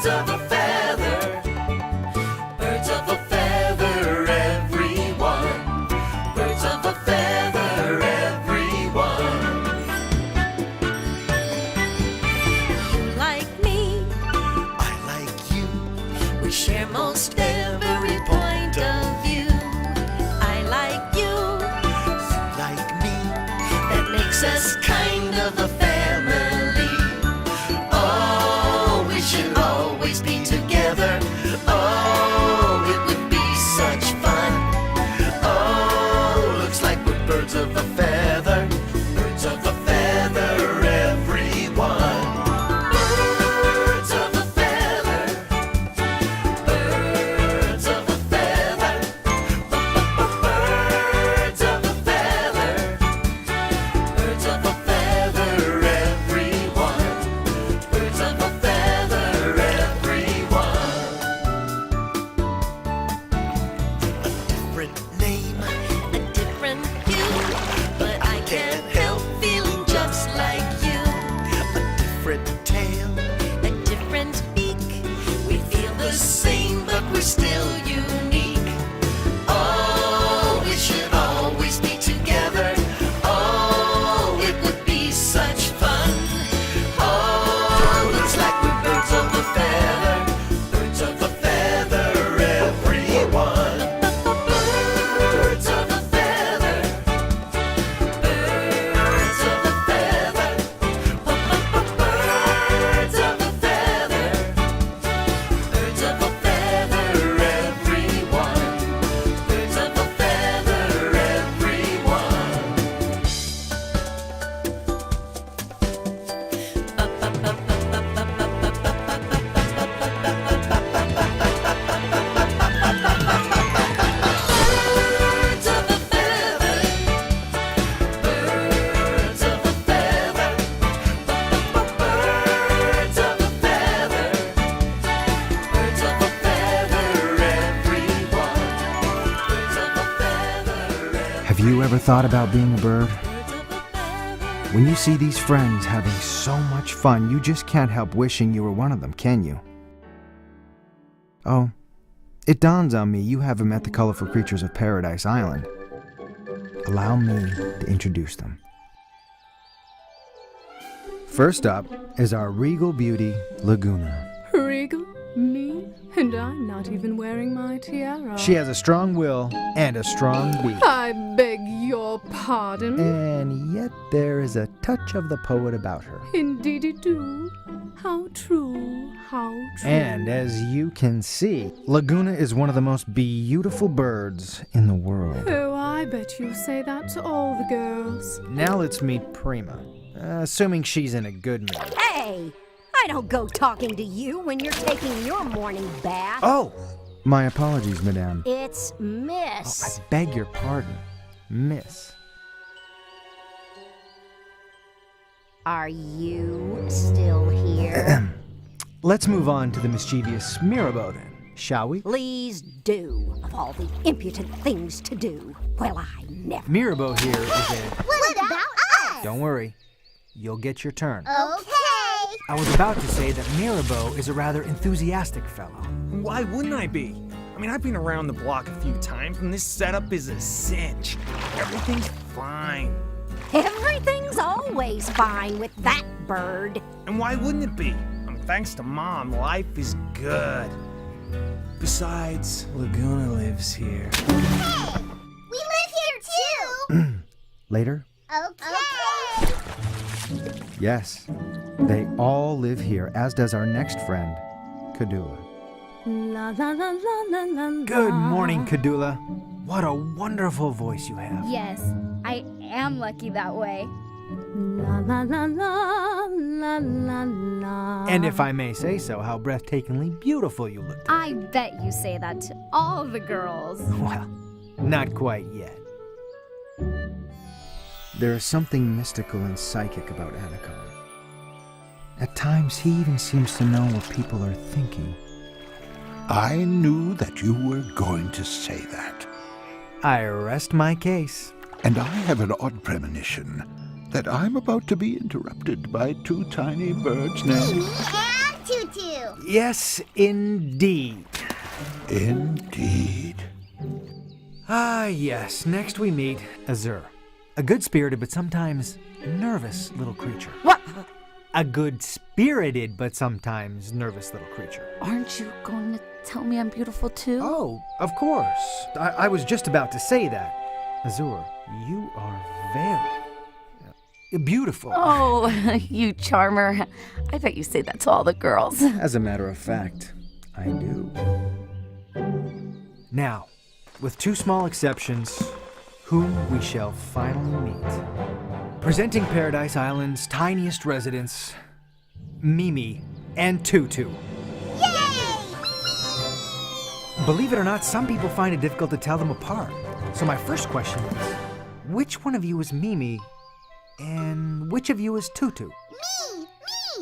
Birds of a feather, birds of a feather, everyone. Birds of a feather, everyone. You like me, I like you. we share most every point of view. I like you, You like me. that makes us kind of a family. Oh, we should always be together. Oh, it would be such fun. Oh, looks like we're birds of a feather. Birds of a feather, everyone. Birds of a feather. Birds of a feather. Birds of a feather. Birds of a feather, everyone. Birds of a feather, everyone. Different name. A different hue, but I can't help feeling just like you. A different tale. A different beak, we feel the same, but we're still unique. Oh, we should always be together. Oh, it would be such fun. Oh, looks like we're birds of a feather. Birds of a feather, everyone. Birds of a feather. Birds of a feather. Birds of a feather. Birds of a feather, everyone. Birds of a feather, Birds of a feather. Birds of a feather. Birds of a feather. Birds of a feather, everyone. Birds of a feather. Have you ever thought about being a bird? Birds of a feather. When you see these friends having so much fun, you just can't help wishing you were one of them, can you? Oh, it dawns on me you haven't met the colorful creatures of Paradise Island. Allow me to introduce them. First up is our regal beauty, Laguna. Regal? Me? And I'm not even wearing my tiara. She has a strong will and a strong beak. I beg your pardon. And yet there is a touch of the poet about her. Indeedy-do. How true, how true. And as you can see, Laguna is one of the most beautiful birds in the world. Oh, I bet you say that to all the girls. Now let's meet Prima, assuming she's in a good mood. Hey! I don't go talking to you when you're taking your morning bath. Oh! My apologies, madame. It's I Miss. beg your pardon, miss. Are you still here? Let's move on to the mischievous Mirabeau then, shall we? Please do. Of all the impudent things to do. Well, I never. Mirabeau here is a... What about us? Don't worry, you'll get your turn. Okay. I was about to say that Mirabeau is a rather enthusiastic fellow. Why wouldn't I be? I mean, I've been around the block a few times, and this setup is a cinch. Everything's fine. Everything's always fine with that bird. And why wouldn't it be? I mean, thanks to Mom, life is good. Besides, Laguna lives here. Hey, we live here too. Later? Okay. Yes, they all live here, as does our next friend, Kadula. La la la la la la la. Good morning, Kadula. What a wonderful voice you have. Yes, I am lucky that way. La la la la la la la. And if I may say so, how breathtakingly beautiful you look. I bet you say that to all the girls. Well, not quite yet. There is something mystical and psychic about ANAKHAN. At times, he even seems to know what people are thinking. I knew that you were going to say that. I rest my case. And I have an odd premonition that I'm about to be interrupted by two tiny birds named... And Tutu. too. Yes, indeed. Indeed. Ah, yes. Next we meet Azur. A good-spirited but sometimes nervous little creature. What? A good-spirited but sometimes nervous little creature. Aren't you going to tell me I'm beautiful too? Oh, of course. I was just about to say that. Azur, you are very beautiful. Oh, you charmer. I bet you say that to all the girls. As a matter of fact, I do. Now, with two small exceptions, whom we shall finally meet. Presenting Paradise Island's tiniest residents, Mimi and Tutu. Yay! Believe it or not, some people find it difficult to tell them apart. So my first question is, which one of you is Mimi and which of you is Tutu? Me!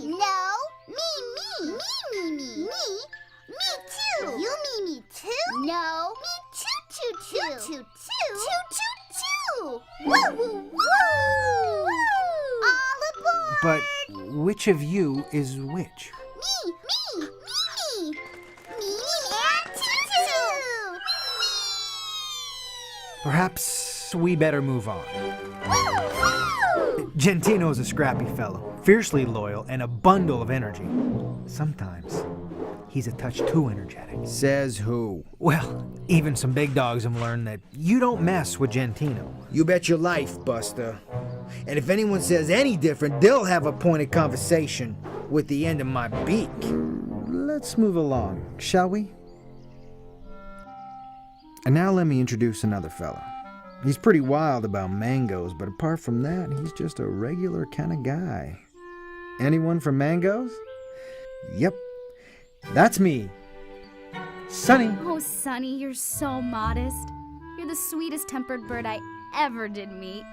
No! Me! Me too! You me too? No! Me too! Woo woo woo! All aboard! But which of you is which? Me and Tutu! Perhaps we better move on. Woo! Gentino's a scrappy fellow, fiercely loyal, and a bundle of energy. Sometimes he's a touch too energetic. Says who? Well, even some big dogs have learned that you don't mess with Gentino. You bet your life, Buster. And if anyone says any different, they'll have a pointed conversation with the end of my beak. Let's move along, shall we? And now let me introduce another fella. He's pretty wild about mangoes, but apart from that, he's just a regular kind of guy. Anyone from mangoes? Yep, that's me. Sunny. Oh, Sonny, you're so modest. You're the sweetest tempered bird I ever did meet.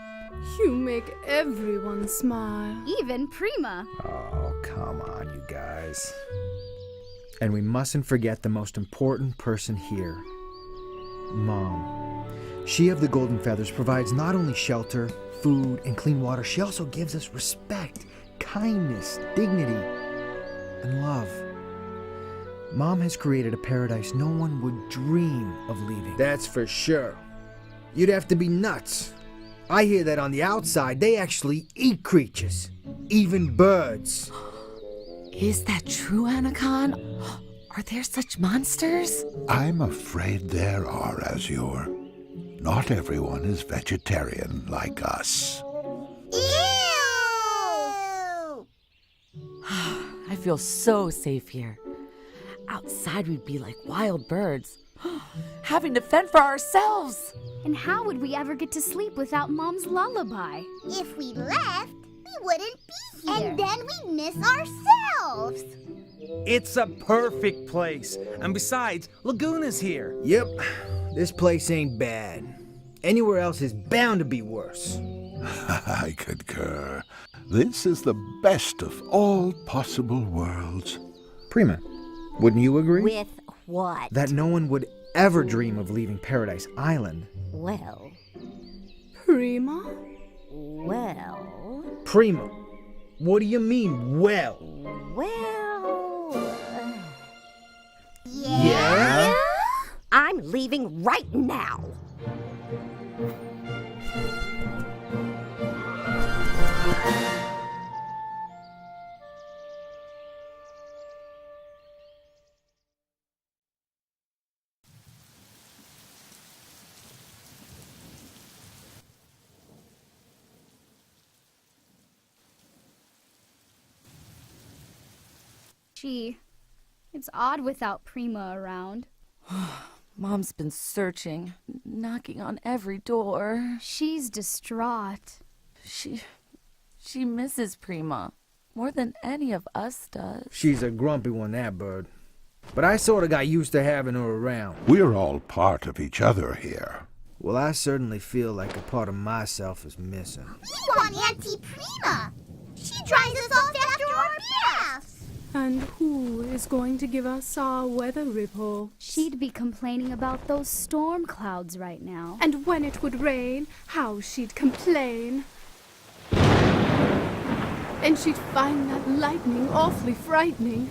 You make everyone smile. Even PRIMA. Oh, come on, you guys. And we mustn't forget the most important person here, Mom. She of the Golden Feathers provides not only shelter, food, and clean water, she also gives us respect, kindness, dignity, and love. Mom has created a paradise no one would dream of leaving. That's for sure. You'd have to be nuts. I hear that on the outside, they actually eat creatures, even birds. Is that true, ANAKHAN? Are there such monsters? I'm afraid there are, Azure. Not everyone is vegetarian like us. Ew! I feel so safe here. Outside we'd be like wild birds, having to fend for ourselves. And how would we ever get to sleep without Mom's lullaby? If we left, we wouldn't be here. And then we'd miss ourselves. It's a perfect place. And besides, Laguna's here. Yep, this place ain't bad. Anywhere else is bound to be worse. I concur. This is the best of all possible worlds. PRIMA, wouldn't you agree? With what? That no one would ever dream of leaving Paradise Island. Well, PRIMA? well, PRIMA, what do you mean, well? well. Yeah? I'm leaving right now. Gee, it's odd without PRIMA around. Mom's been searching, knocking on every door. She's distraught. She misses PRIMA more than any of us does. She's a grumpy one, that bird. But I sort of got used to having her around. We're all part of each other here. Well, I certainly feel like a part of myself is missing. We want Auntie PRIMA. She dries us off after our baths. And who is going to give us our weather report? She'd be complaining about those storm clouds right now. And when it would rain, how she'd complain. And she'd find that lightning awfully frightening.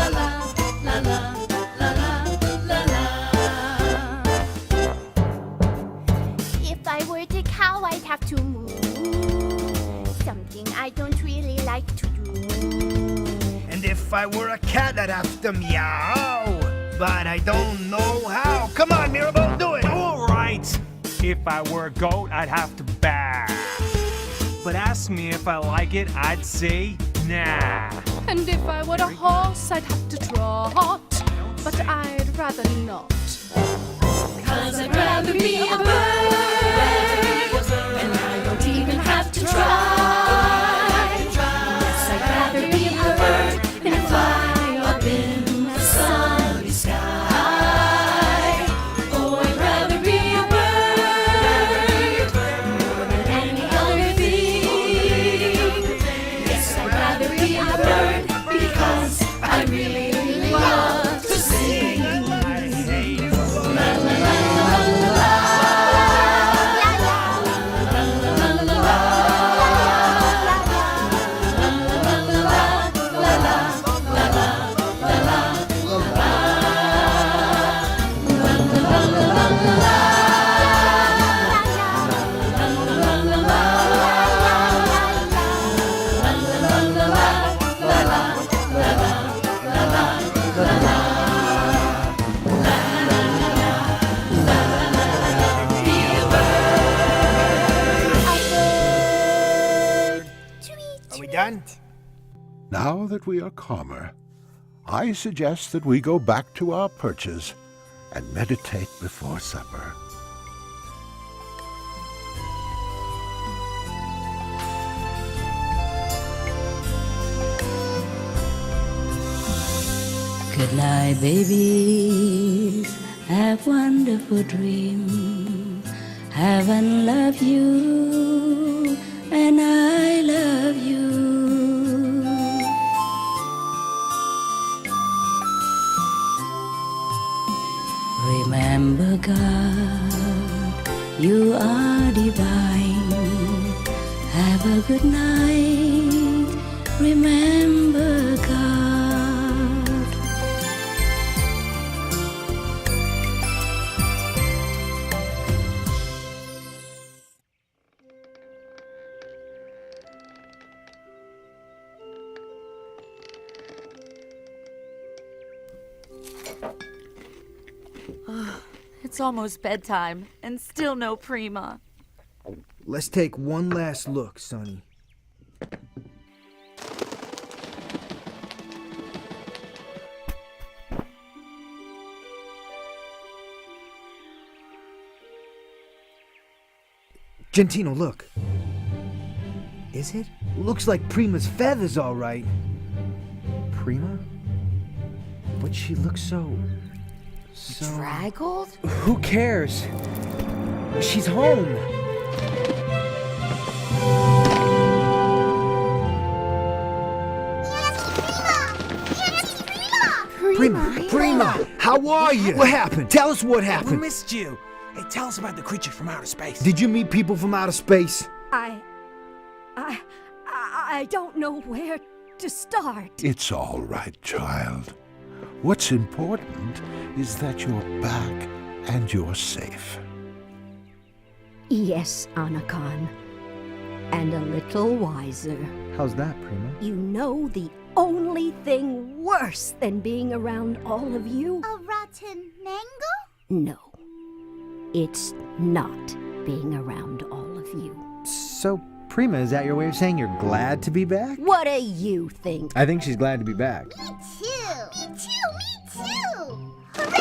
la la, la la, la la, la la. If I were the cow, I'd have to move. Something I don't really like to do. And if I were a cat, I'd have to meow. But I don't know how. Come on, Mirabelle, do it. All right. If I were a goat, I'd have to baa. But ask me if I like it, I'd say nah. And if I were a horse, I'd have to trot. But I'd rather not. 'Cause I'd rather be a bird. And I don't even have to try. Yes, I'd rather be a bird. Now that we are calmer, I suggest that we go back to our perches and meditate before supper. Good night, babies. Have wonderful dreams. Heaven love you, and I love you. Remember, God, you are divine. Have a good night. Remember, God. It's almost bedtime, and still no PRIMA. Let's take one last look, Sonny. Gentino, look. Is it? Looks like PRIMA's feathers, all right. PRIMA? But she looks so... Draggled? Who cares? She's home. PRIMA! How are you? What happened? Tell us what We happened. missed you. Hey, tell us about the creatures from outer space. Did you meet people from outer space? I don't know where to start. It's all right, child. What's important is that you're back and you're safe. Yes, ANAKHAN. And a little wiser. How's that, PRIMA? You know the only thing worse than being around all of you? A rotten mango? No. It's not being around all of you. So, PRIMA, is that your way of saying you're glad to be back? What do you think? I think she's glad to be back. Me too. Me too. Hooray!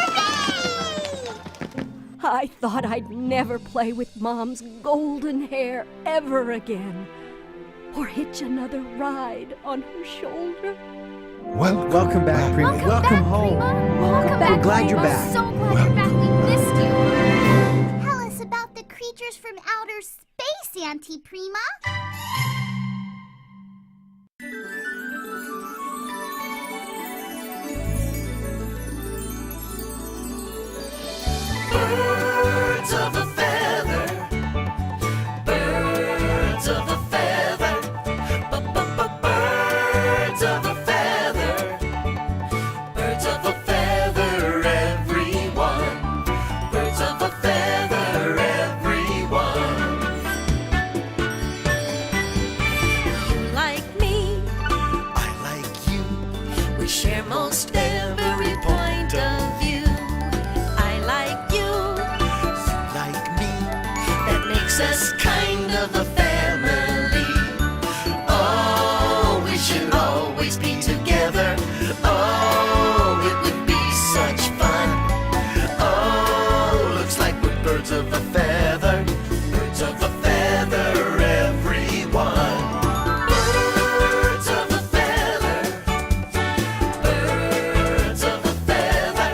I thought I'd never play with Mom's golden hair ever again. Or hitch another ride on her shoulder. Welcome back, PRIMA. Welcome back, home. PRIMA. Welcome back, We're glad PRIMA. you're back. So glad you're back. We missed you. Tell us about the creatures from outer space, Auntie PRIMA. Birds of a feather. Birds of a feather. Birds of a feather. Birds of a feather, everyone. Birds of a feather, everyone. You like me, I like you. We share most every point of view. I like you, you like me. That makes us kind of a family. Oh, we should always be together. Oh, it would be such fun. Oh, looks like we're birds of a feather. Birds of a feather, everyone. Birds of a feather. Birds of a feather.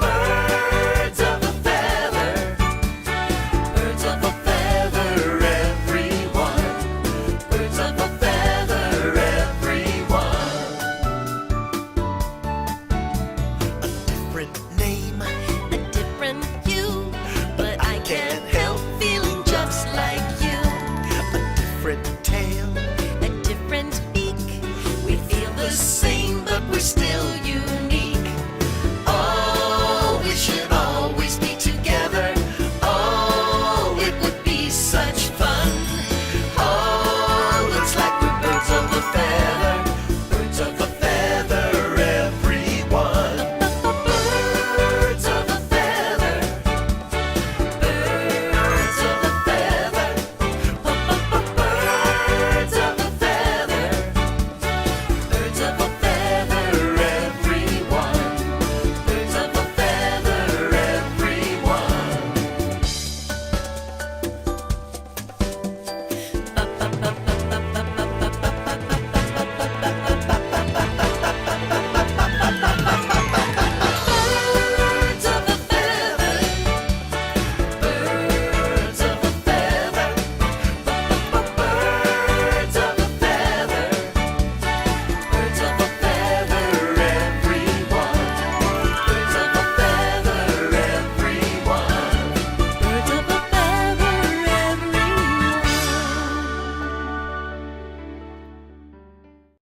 Birds of a feather. Birds of a feather, everyone. Birds of a feather, everyone. A different name, a different hue, but I can't help feeling just like you. A different tail, a different beak. We feel the same, but we're still